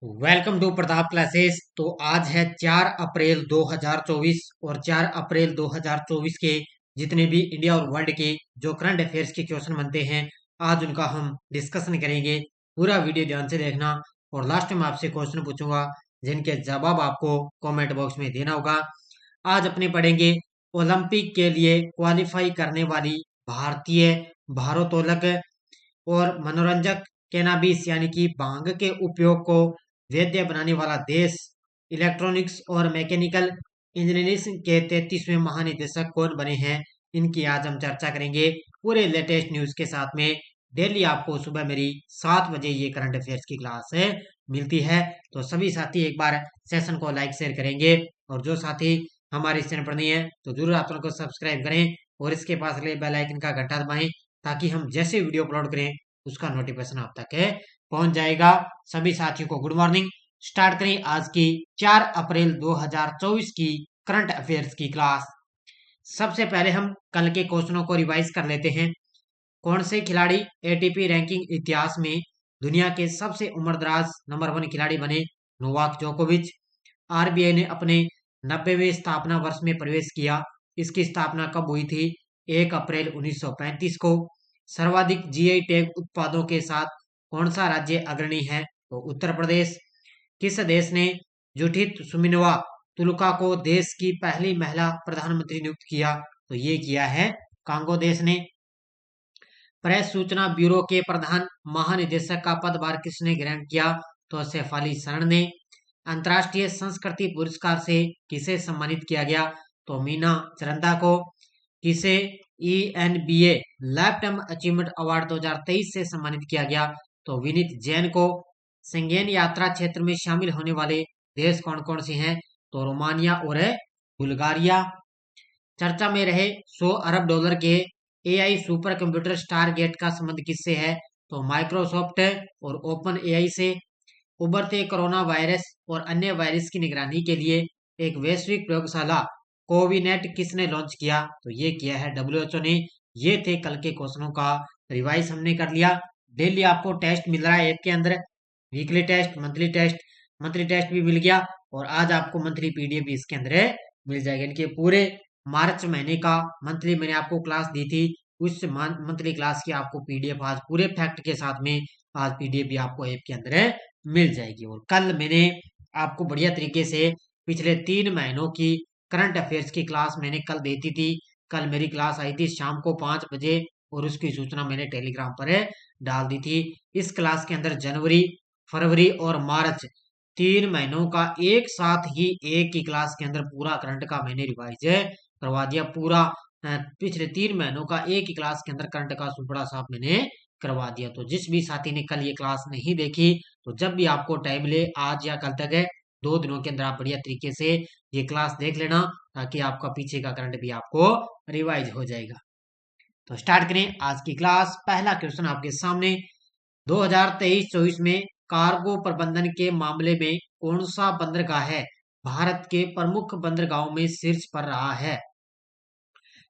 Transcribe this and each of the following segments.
Welcome to Pratap classes. तो आज है 4 अप्रैल 2024 और 4 अप्रैल 2024 के जितने भी इंडिया और वर्ल्ड के जो करंट अफेयर्स के क्वेश्चन बनते हैं, आज उनका हम डिस्कशन करेंगे। पूरा वीडियो ध्यान से देखना और लास्ट में आपसे क्वेश्चन पूछूंगा जिनके जवाब आपको कमेंट बॉक्स में देना होगा। आज अपने पढ़ेंगे ओलंपिक के लिए क्वालिफाई करने वाली भारतीय भारोत्तोलक और मनोरंजक कैनाबिस यानी कि भांग के उपयोग को वैध बनाने वाला देश। इलेक्ट्रॉनिक्स और मैकेनिकल इंजीनियरिंग के 33वें महानिदेशक कौन बने हैं, इनकी आज हम चर्चा करेंगे पूरे लेटेस्ट न्यूज के साथ में। डेली आपको सुबह मेरी 7 बजे ये करंट अफेयर्स की क्लास है मिलती है। तो सभी साथी एक बार सेशन को लाइक शेयर करेंगे और जो साथी हमारे इस चैनल पर नहीं है तो जरूर आप चैनल को सब्सक्राइब करें और इसके पास लगे बेल आइकन का घंटा दबाएं ताकि हम जैसे वीडियो अपलोड करें उसका नोटिफिकेशन आप तक पहुंच जाएगा। सभी साथियों को गुड मॉर्निंग। स्टार्ट करें आज की 4 अप्रैल 2024 की करंट अफेयर्स की क्लास। सबसे पहले हम कल के क्वेश्चनों को रिवाइज कर लेते हैं। कौन से खिलाड़ी एटीपी रैंकिंग इतिहास में दुनिया के सबसे उम्रदराज नंबर 1 खिलाड़ी बने? नोवाक जोकोविच। आरबीआई ने अपने 90वें स्थापना वर्ष में प्रवेश किया। इसकी स्थापना कब हुई थी? 1 अप्रैल 1935 को। सर्वाधिक जीआई टैग उत्पादों के साथ कौन सा राज्य अग्रणी है? तो उत्तर प्रदेश। किस देश ने जुडिथ सुमिनवा तुलका को देश की पहली महिला प्रधानमंत्री नियुक्त किया? तो ये किया है कांगो देश ने। प्रेस सूचना ब्यूरो के प्रधान महानिदेशक का पदभार किसने ग्रहण किया? तो शेफाली शरण ने। अंतर्राष्ट्रीय संस्कृति पुरस्कार से किसे सम्मानित किया गया? तो मीना चरंदा को। किसे ENBA लाइफ अचीवमेंट अवार्ड 2023 से सम्मानित किया गया? तो विनीत जैन को। शेंगेन यात्रा क्षेत्र में शामिल होने वाले देश कौन कौन से हैं? तो रोमानिया और बुल्गारिया। चर्चा में रहे $100 अरब के AI सुपर कंप्यूटर स्टारगेट का संबंध किससे है? तो माइक्रोसॉफ्ट और ओपन AI से। उभरते कोरोना वायरस और अन्य वायरस की निगरानी के लिए एक वैश्विक प्रयोगशाला कोविनेट किसने लॉन्च किया? तो ये किया है WHO ने। ये थे कल के क्वेश्चनों का रिवाइज हमने कर लिया। डेली आपको टेस्ट मिल रहा है ऐप के अंदर, वीकली टेस्ट, मंथली टेस्ट भी मिल गया और आज आपको मंथली PDF भी इसके अंदर मिल जाएगा। इनके पूरे मार्च महीने का मंथली मैंने आपको क्लास दी थी, उस मंथली क्लास की आपको PDF आज पूरे फैक्ट के साथ में आज PDF भी आपको ऐप के अंदर मिल जाएगी। और कल मैंने आपको बढ़िया तरीके से पिछले 3 महीनों की करंट अफेयर्स की क्लास मैंने कल देती थी। कल मेरी क्लास आई थी शाम को 5 बजे और उसकी सूचना मैंने टेलीग्राम पर डाल दी थी। इस क्लास के अंदर जनवरी, फरवरी और मार्च 3 महीनों का एक साथ ही एक ही क्लास के अंदर पूरा करंट का मैंने रिवाइज करवा दिया। पूरा पिछले 3 महीनों का एक ही क्लास के अंदर करंट का सुपड़ा साफ मैंने करवा दिया। तो जिस भी साथी ने कल ये क्लास नहीं देखी तो जब भी आपको टाइम मिले आज या कल तक 2 दिनों के अंदर आप बढ़िया तरीके से ये क्लास देख लेना ताकि आपका पीछे का करंट भी आपको रिवाइज हो जाएगा। तो स्टार्ट करें आज की क्लास। पहला क्वेश्चन आपके सामने, 2023-24 में कार्गो प्रबंधन के मामले में कौन सा बंदरगाह है भारत के प्रमुख बंदरगाहों में शीर्ष पर रहा है?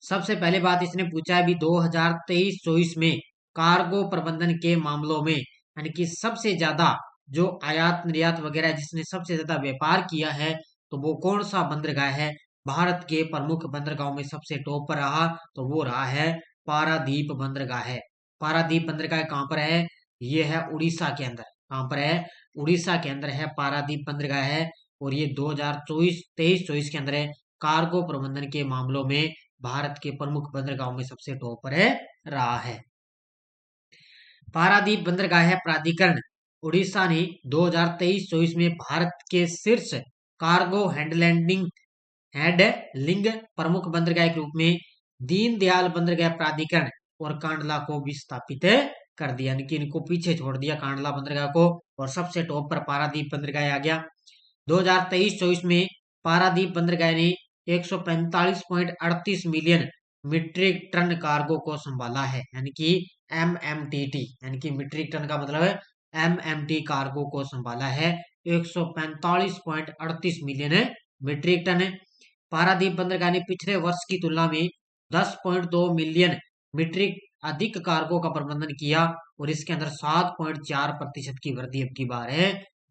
सबसे पहले बात इसने पूछा है भी 2023-24 में कार्गो प्रबंधन के मामलों में यानी कि सबसे ज्यादा जो आयात निर्यात वगैरह जिसने सबसे ज्यादा व्यापार किया है तो वो कौन सा बंदरगाह है? भारत के प्रमुख बंदरगाहों में सबसे टॉप पर रहा तो वो रहा है पारादीप बंदरगाह है। पारादीप बंदरगाह कहाँ पर है? ये है उड़ीसा के अंदर। कहाँ पर है? उड़ीसा के अंदर है पारादीप बंदरगाह है और ये 2023-24 के अंदर है। कार्गो प्रबंधन के मामलों में भारत के प्रमुख बंदरगाहों में सबसे टॉप पर रहा है। पारादीप बंदरगाह प्राधिकरण उड़ीसा ने 2023-24 में भारत के शीर्ष कार्गो हैंडलिंग प्रमुख बंदरगाह के रूप में दीनदयाल बंदरगाह प्राधिकरण और कांडला को भी स्थापित कर दिया, यानी कि इनको पीछे छोड़ दिया कांडला बंदरगाह को और सबसे टॉप पर पारादीप बंदरगाह आ गया। 2023-24 में पारादीप बंदरगाह ने 145.38 मिलियन मीट्रिक टन कार्गो को संभाला है, यानी कि MMTT, यानी कि मीट्रिक टन का मतलब है MMT कार्गो को संभाला है 145.38 मिलियन मीट्रिक टन। पारादीप बंदरगाह ने पिछले वर्ष की तुलना में 10.2 मिलियन मीट्रिक अधिक कार्गो का प्रबंधन किया और इसके अंदर 7.4% की वृद्धि अब की बार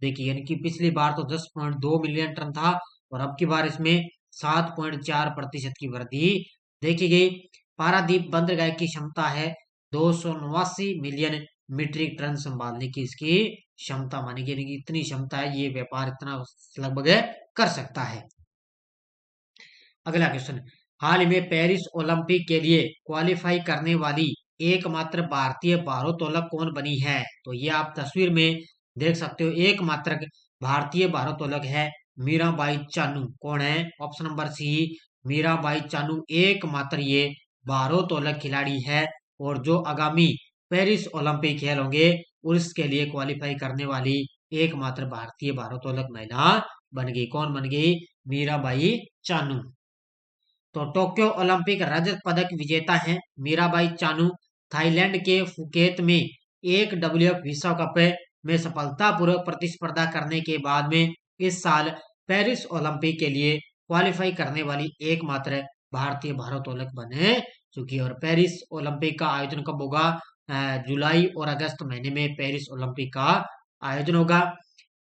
देखिए, यानी कि पिछली बार तो 10.2 मिलियन टन था और अब की बार इसमें 7.4% की वृद्धि देखी गई। पारादीप बंदरगाह की क्षमता है 289 मिलियन मीट्रिक टन संभालने की इसकी क्षमता मानी गई, यानी कि इतनी क्षमता है, ये व्यापार इतना लगभग कर सकता है। अगला क्वेश्चन, हाल ही में पेरिस ओलंपिक के लिए क्वालिफाई करने वाली एकमात्र भारतीय भारोत्तोलक कौन बनी है? तो ये आप तस्वीर में देख सकते हो, एकमात्र भारतीय भारोत्तोलक है मीराबाई चानू। कौन है? Option number C, Mirabai Chanu एकमात्र ये भारोत्तोलक खिलाड़ी है और जो आगामी पेरिस ओलंपिक खेल होंगे उसके लिए क्वालिफाई करने वाली एकमात्र भारतीय भारोत्तोलक महिला बन गई। कौन बन गई? मीराबाई चानू। तो टोक्यो ओलंपिक रजत पदक विजेता हैं मीराबाई चानू। थाईलैंड के फुकेत में एक WF विश्व कप में सफलतापूर्वक प्रतिस्पर्धा करने के बाद में इस साल पेरिस ओलंपिक के लिए क्वालिफाई करने वाली एकमात्र भारतीय भारोत्तोलक बने चुकी है। और पेरिस ओलंपिक का आयोजन कब होगा? जुलाई और अगस्त महीने में पेरिस ओलंपिक का आयोजन होगा।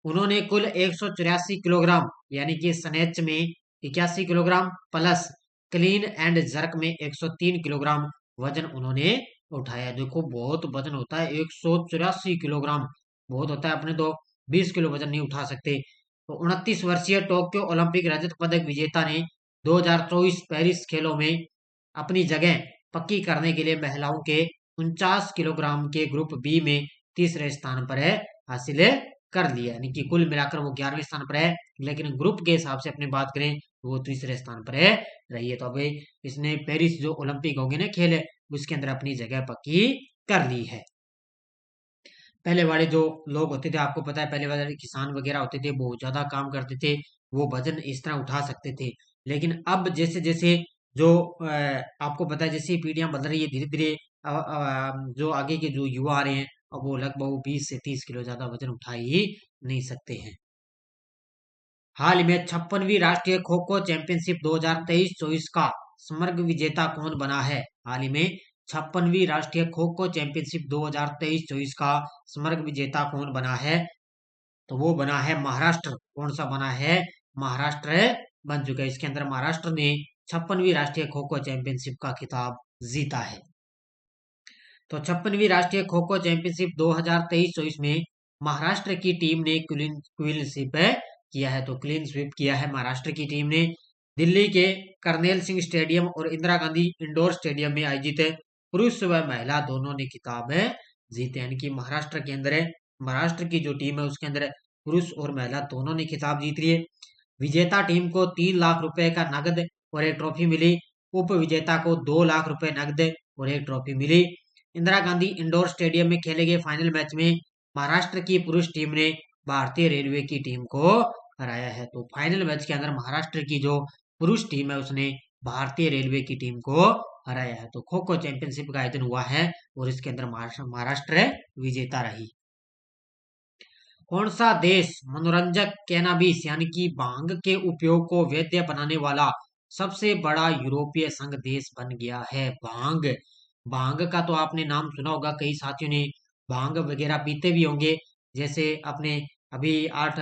उन्होंने कुल 184 किलोग्राम यानी कि स्नेच में 81 kilogram plus clean and jerk में 103 किलोग्राम वजन उन्होंने उठाया। देखो बहुत वजन होता है, 184 किलोग्राम बहुत होता है, अपने तो 20 किलो वजन नहीं उठा सकते। तो 29 वर्षीय टोक्यो ओलंपिक रजत पदक विजेता ने 2024 पेरिस खेलों में अपनी जगह पक्की करने के लिए महिलाओं के 49 किलोग्राम के ग्रुप बी में तीसरे स्थान पर है हासिल कर लिया, यानी कि कुल मिलाकर वो 11वें स्थान पर है, लेकिन ग्रुप के हिसाब से अपनी बात करें तो वो तीसरे स्थान पर है रही है। तो अभी इसने पेरिस जो ओलंपिक होंगे ना खेल है उसके अंदर अपनी जगह पक्की कर ली है। पहले वाले जो लोग होते थे, आपको पता है पहले वाले किसान वगैरह होते थे, बहुत ज्यादा काम करते थे, वो वजन इस तरह उठा सकते थे। लेकिन अब जैसे जैसे जो आपको पता है जैसे पीढ़ियां बदल रही है धीरे धीरे जो आगे के जो युवा आ रहे हैं अब वो लगभग 20 से 30 किलो ज्यादा वजन उठा ही नहीं सकते हैं। हाल ही में 56वीं राष्ट्रीय खो खो चैंपियनशिप 2023-24 का समग्र विजेता कौन बना है? हाल ही में 56वीं राष्ट्रीय खो खो चैंपियनशिप 2023-24 का समग्र विजेता कौन बना है? तो वो बना है महाराष्ट्र। कौन सा बना है? महाराष्ट्र बन चुका है। इसके अंदर महाराष्ट्र ने 56वीं राष्ट्रीय खो खो चैंपियनशिप का खिताब जीता है। तो 56वीं राष्ट्रीय खो खो चैंपियनशिप 2023-24 में महाराष्ट्र की टीम ने क्लीन स्वीप किया है। तो क्लीन स्वीप किया है महाराष्ट्र की टीम ने। दिल्ली के करनेल सिंह स्टेडियम और इंदिरा गांधी इंडोर स्टेडियम में आयोजित पुरुष व महिला दोनों ने खिताब जीते, यानी कि महाराष्ट्र के अंदर महाराष्ट्र की जो टीम है उसके अंदर पुरुष और महिला दोनों ने खिताब जीत लिए। विजेता टीम को 3 लाख रुपए का नगद और एक ट्रॉफी मिली। उप विजेता को 2 लाख रुपए नगद और एक ट्रॉफी मिली। इंदिरा गांधी इंडोर स्टेडियम में खेले गए फाइनल मैच में महाराष्ट्र की पुरुष टीम ने भारतीय रेलवे की टीम को हराया है। तो फाइनल मैच के अंदर महाराष्ट्र की जो पुरुष टीम है उसने भारतीय रेलवे की टीम को हराया है। तो खो खो चैंपियनशिप का आयोजन हुआ है और इसके अंदर महाराष्ट्र विजेता रही। कौन सा देश मनोरंजक कैनाबिस यानी कि भांग के उपयोग को वैध बनाने वाला सबसे बड़ा यूरोपीय संघ देश बन गया है? भांग भांग का तो आपने नाम सुना होगा, कई साथियों ने भांग वगैरह पीते भी होंगे। जैसे अपने अभी 8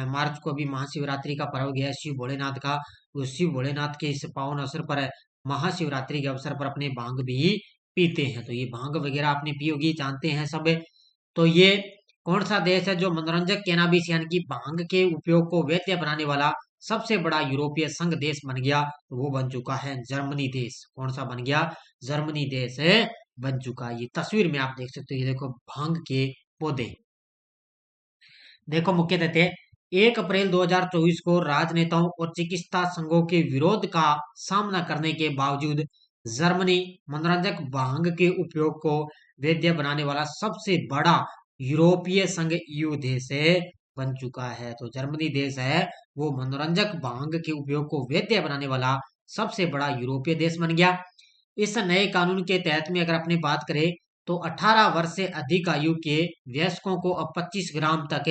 मार्च को अभी महाशिवरात्रि का पर्व गया शिव भोलेनाथ का। उस शिव भोलेनाथ के इस पावन अवसर पर महाशिवरात्रि के अवसर पर अपने भांग भी पीते हैं। तो ये भांग वगैरह आपने पी होगी, जानते हैं सब। तो ये कौन सा देश है जो मनोरंजक कैनाबिस यानी कि भांग के उपयोग को वैध बनाने वाला सबसे बड़ा यूरोपीय संघ देश बन गया? तो वो बन चुका है जर्मनी देश। कौन सा बन गया? जर्मनी देश है बन चुका। ये तस्वीर में आप देख सकते हो, ये देखो भांग के पौधे। देखो मुख्य तथ्य, 1 अप्रैल 2024 को राजनेताओं और चिकित्सा संघों के विरोध का सामना करने के बावजूद जर्मनी मनोरंजक भांग के उपयोग को वैध बनाने वाला सबसे बड़ा यूरोपीय संघ EU देश बन चुका है। तो जर्मनी देश है वो मनोरंजक भांग के उपयोग को वैध बनाने वाला सबसे बड़ा यूरोपीय देश बन गया। इस नए कानून के तहत में अगर अपनी बात करें तो 18 वर्ष से अधिक आयु के वयस्कों को अब 25 ग्राम तक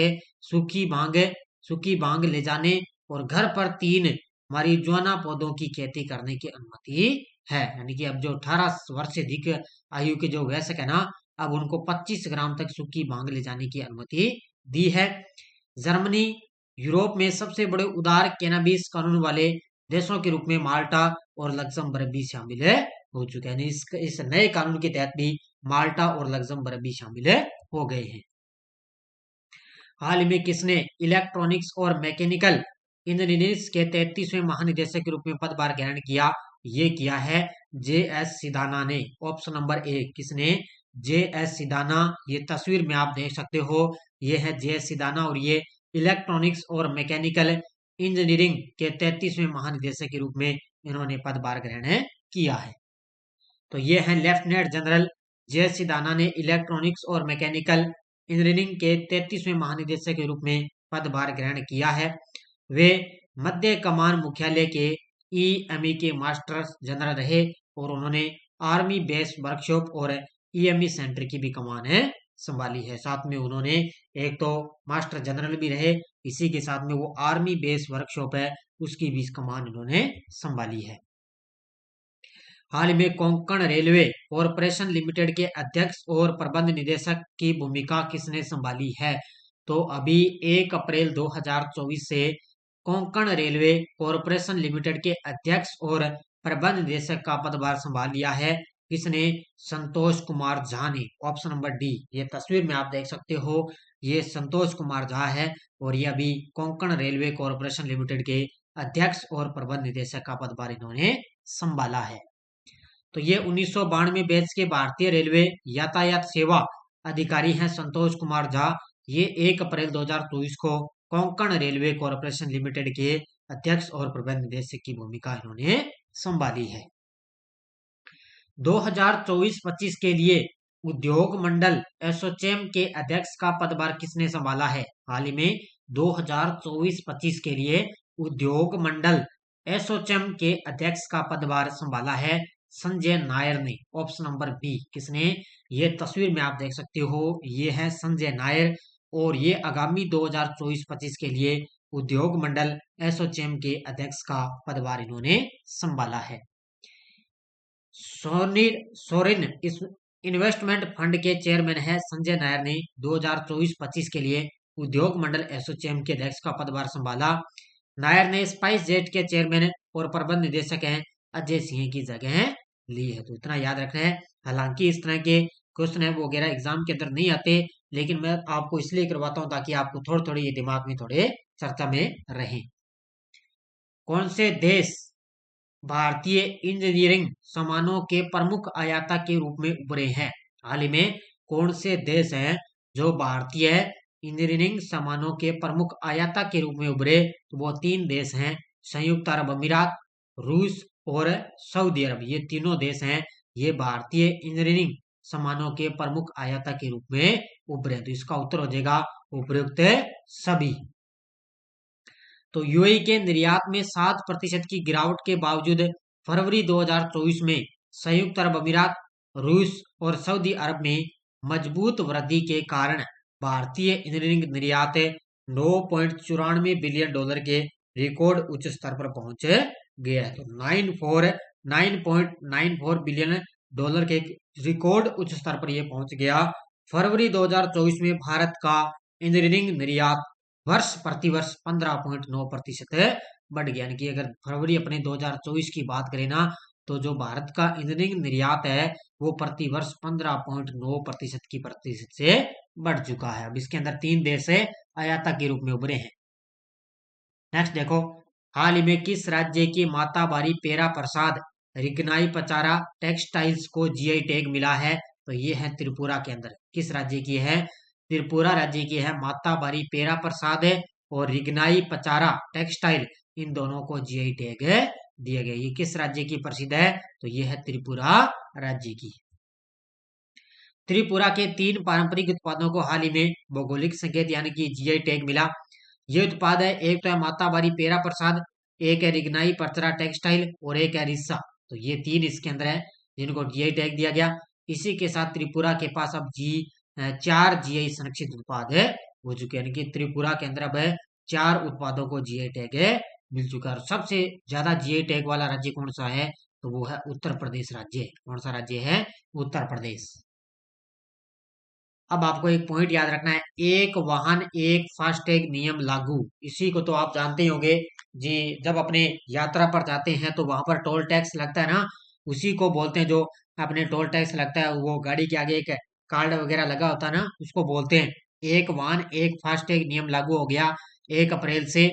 सूखी भांग ले जाने और घर पर 3 मारिजुआना पौधों की खेती करने की अनुमति है। यानी कि अब जो 18 वर्ष से अधिक आयु के जो वयस्क है ना, अब उनको 25 ग्राम तक सूखी भांग ले जाने की अनुमति दी है। जर्मनी यूरोप में सबसे बड़े उदार कैनाबिस कानून वाले देशों के रूप में माल्टा और लक्जमबर्ग भी शामिल है हो चुके हैं। इस नए कानून के तहत भी माल्टा और लक्जमबर्ग भी शामिल है हो गए हैं। हाल ही में किसने इलेक्ट्रॉनिक्स और मैकेनिकल इंजीनियरिंग के 33वें महानिदेशक के रूप में पदभार ग्रहण किया? ये किया है जे एस सिदाना ने। ऑप्शन नंबर ए किसने? जे एस सिदाना। ये तस्वीर में आप देख सकते हो, ये है जे एस सिदाना और ये इलेक्ट्रॉनिक्स और मैकेनिकल इंजीनियरिंग के 33वें महानिदेशक के रूप में इन्होंने पदभार ग्रहण किया है। तो ये है लेफ्टिनेंट जनरल जे एस सिदाना ने इलेक्ट्रॉनिक्स और मैकेनिकल इंजीनियरिंग के 33वें महानिदेशक के रूप में पदभार ग्रहण किया है। वे मध्य कमान मुख्यालय के ईएमई के मास्टर जनरल रहे और उन्होंने आर्मी बेस वर्कशॉप और ईएमई सेंटर की भी कमान संभाली है। साथ में उन्होंने एक तो मास्टर जनरल भी रहे, इसी के साथ में वो आर्मी बेस वर्कशॉप है उसकी भी कमान उन्होंने संभाली है। हाल में कोंकण रेलवे कॉरपोरेशन लिमिटेड के अध्यक्ष और प्रबंध निदेशक की भूमिका किसने संभाली है? तो अभी 1 अप्रैल 2024 से कोंकण रेलवे कॉरपोरेशन लिमिटेड के अध्यक्ष और प्रबंध निदेशक का पदभार संभाल लिया है। किसने? संतोष कुमार झा ने। Option number D. ये तस्वीर में आप देख सकते हो, ये संतोष कुमार झा है और ये अभी कोंकण रेलवे कॉरपोरेशन लिमिटेड के अध्यक्ष और प्रबंध निदेशक का पदभार इन्होंने संभाला है। तो ये 1992 बैच के भारतीय रेलवे यातायात सेवा अधिकारी हैं संतोष कुमार झा। ये 1 अप्रैल 2024 को कोंकण रेलवे कॉरपोरेशन लिमिटेड के अध्यक्ष और प्रबंध निदेशक की भूमिका इन्होंने संभाली है। 2024-25 के लिए उद्योग मंडल एसोचैम के अध्यक्ष का पदभार किसने संभाला है? हाल ही में 2024-25 के लिए उद्योग मंडल एसोचैम के अध्यक्ष का पदभार संभाला है संजय नायर ने। ऑप्शन नंबर बी किसने? ये तस्वीर में आप देख सकते हो, ये है संजय नायर और ये आगामी 2024-25 के लिए उद्योग मंडल एसोचैम के अध्यक्ष का पदभार इन्होंने संभाला है। सोरिन इस इन्वेस्टमेंट फंड के चेयरमैन है संजय नायर ने 2024-25 के लिए उद्योग मंडल एसोचैम के अध्यक्ष का पदभार संभाला। नायर ने स्पाइस जेट के चेयरमैन और प्रबंध निदेशक हैं अजय सिंह की जगह ली है। तो इतना याद रखना है। हालांकि इस तरह के क्वेश्चन है वगैरह एग्जाम के अंदर नहीं आते, लेकिन मैं आपको इसलिए करवाता हूं ताकि आपको थोड़े थोड़े ये दिमाग में थोड़े चर्चा में रहे। कौन से देश भारतीय इंजीनियरिंग सामानों के प्रमुख आयातक के रूप में उभरे हैं? हाल ही में कौन से देश हैं जो भारतीय इंजीनियरिंग सामानों के प्रमुख आयातक के रूप में उभरे? तो वो 3 देश हैं, संयुक्त अरब अमीरात, रूस और सऊदी अरब। ये तीनों देश हैं, ये भारतीय इंजीनियरिंग सामानों के प्रमुख आयातक के रूप में उभरे। तो इसका उत्तर हो जाएगा उपयुक्त सभी। तो यूएई के निर्यात में 7% की गिरावट के बावजूद फरवरी 2024 में संयुक्त अरब अमीरात, रूस और सऊदी अरब में मजबूत वृद्धि के कारण भारतीय इंजीनियरिंग निर्यात $9.94 बिलियन के रिकॉर्ड उच्च स्तर पर पहुंच गया है। तो 9.94 बिलियन डॉलर के रिकॉर्ड उच्च स्तर पर यह पहुंच गया। फरवरी 2024 में भारत का इंजीनियरिंग निर्यात वर्ष प्रति वर्ष 15.9% बढ़ गया। यानी कि अगर फरवरी अपने 2024 की बात करें ना, तो जो भारत का इंजीनियरिंग निर्यात है वो प्रति वर्ष 15.9% की प्रतिशत से बढ़ चुका है। अब इसके अंदर 3 देश आयातक के रूप में उभरे हैं। नेक्स्ट देखो, हाल ही में किस राज्य की माताबारी पेरा प्रसाद रिगनाई पचारा टेक्सटाइल्स को जीआई टैग मिला है? तो ये है त्रिपुरा के अंदर। किस राज्य की है? त्रिपुरा राज्य की है माताबारी पेरा प्रसाद है और रिगनाई पचारा टेक्सटाइल, इन दोनों को जीआई टैग दिया गया। ये किस राज्य की प्रसिद्ध है? तो ये है त्रिपुरा राज्य की। त्रिपुरा के 3 पारंपरिक उत्पादों को हाल ही में भौगोलिक संकेत यानी कि जीआई टैग मिला। ये उत्पाद है, एक तो है माताबारी पेरा प्रसाद, एक है रिगनाई पचरा टेक्सटाइल और एक है रिस्सा। तो ये 3 इसके अंदर है जिनको जीआई टैग दिया गया। इसी के साथ त्रिपुरा के पास अब 4 जीआई संरक्षित उत्पाद हो चुके हैं। यानी कि त्रिपुरा के अंदर अब 4 उत्पादों को जीआई टैग मिल चुका है। और सबसे ज्यादा जीआई टैग वाला राज्य कौन सा है? तो वो है उत्तर प्रदेश राज्य। कौन सा राज्य है? उत्तर प्रदेश। अब आपको एक पॉइंट याद रखना है, एक वाहन एक फास्टैग नियम लागू। इसी को तो आप जानते ही होंगे जी। जब अपने यात्रा पर जाते हैं तो वहां पर टोल टैक्स लगता है ना, उसी को बोलते हैं। जो अपने टोल टैक्स लगता है, वो गाड़ी के आगे एक कार्ड वगैरह लगा होता है ना, उसको बोलते हैं। एक वाहन एक फास्टैग नियम लागू हो गया 1 अप्रैल से।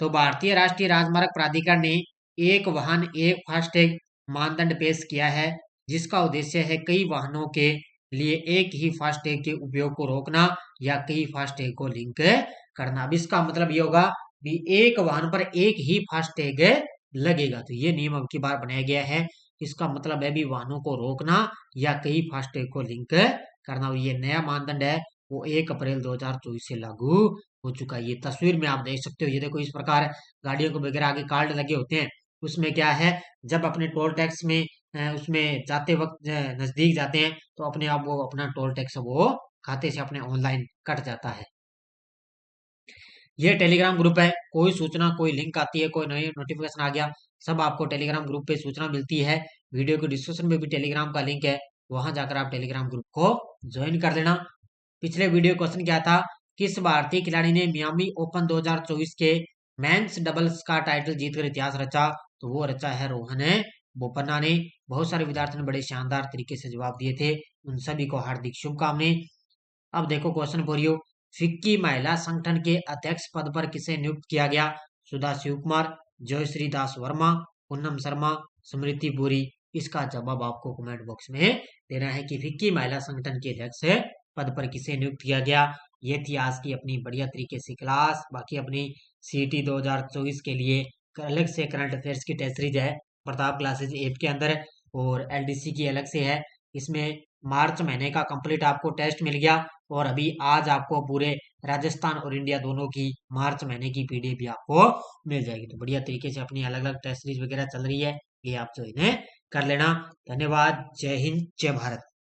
तो भारतीय राष्ट्रीय राजमार्ग प्राधिकरण ने एक वाहन एक फास्टैग मानदंड पेश किया है, जिसका उद्देश्य है कई वाहनों के लिए एक ही फास्टैग के उपयोग को रोकना या कई फास्टैग को लिंक करना। अब इसका मतलब ये होगा कि एक वाहन पर एक ही फास्टैग लगेगा। तो ये नियम अब की बार बनाया गया है। इसका मतलब है भी वाहनों को रोकना या कई फास्टैग को लिंक करना। और ये नया मानदंड है, वो 1 अप्रैल 2024 से लागू हो चुका है। ये तस्वीर में आप देख सकते हो। ये देखो, इस प्रकार गाड़ियों को वगैरह आगे कार्ड लगे होते हैं। उसमें क्या है, जब अपने टोल टैक्स में उसमें जाते वक्त नजदीक जाते हैं, तो अपने आप वो अपना टोल टैक्स वो खाते से अपने ऑनलाइन कट जाता है। ये टेलीग्राम ग्रुप है। कोई सूचना, कोई लिंक आती है, कोई नई नोटिफिकेशन आ गया, सब आपको टेलीग्राम ग्रुप पे सूचना मिलती है। वीडियो के डिस्क्रिप्शन में भी टेलीग्राम का लिंक है, वहां जाकर आप टेलीग्राम ग्रुप को ज्वाइन कर लेना। पिछले वीडियो क्वेश्चन क्या था, किस भारतीय खिलाड़ी ने मियामी ओपन 2024 के मेंस डबल्स का टाइटल जीतकर इतिहास रचा? तो वो रचा है रोहन बोपन्ना ने। बहुत सारे विद्यार्थियों ने बड़े शानदार तरीके से जवाब दिए थे, उन सभी को हार्दिक शुभकामनाएं। अब देखो क्वेश्चन फॉर यू, फिक्की महिला संगठन के अध्यक्ष पद पर किसे नियुक्त किया गया? सुधा शिव कुमार, जयश्री दास वर्मा, पूनम शर्मा, स्मृति पुरी। इसका जवाब आपको कमेंट बॉक्स में देना है कि फिक्की महिला संगठन के अध्यक्ष पद पर किसे नियुक्त किया गया। ये थी आज की अपनी बढ़िया तरीके से क्लास। बाकी अपनी सीटी 2024 के लिए अलग से करंट अफेयर्स की टेस्ट सीरीज है प्रताप क्लासेज ऐप के अंदर, और एलडीसी की अलग से है। इसमें मार्च महीने का कंप्लीट आपको टेस्ट मिल गया, और अभी आज आपको पूरे राजस्थान और इंडिया दोनों की मार्च महीने की पीडीएफ भी आपको मिल जाएगी। तो बढ़िया तरीके से अपनी अलग अलग टेस्ट सीरीज वगैरह चल रही है, ये आप जो इन्हें कर लेना। धन्यवाद। जय हिंद, जय भारत।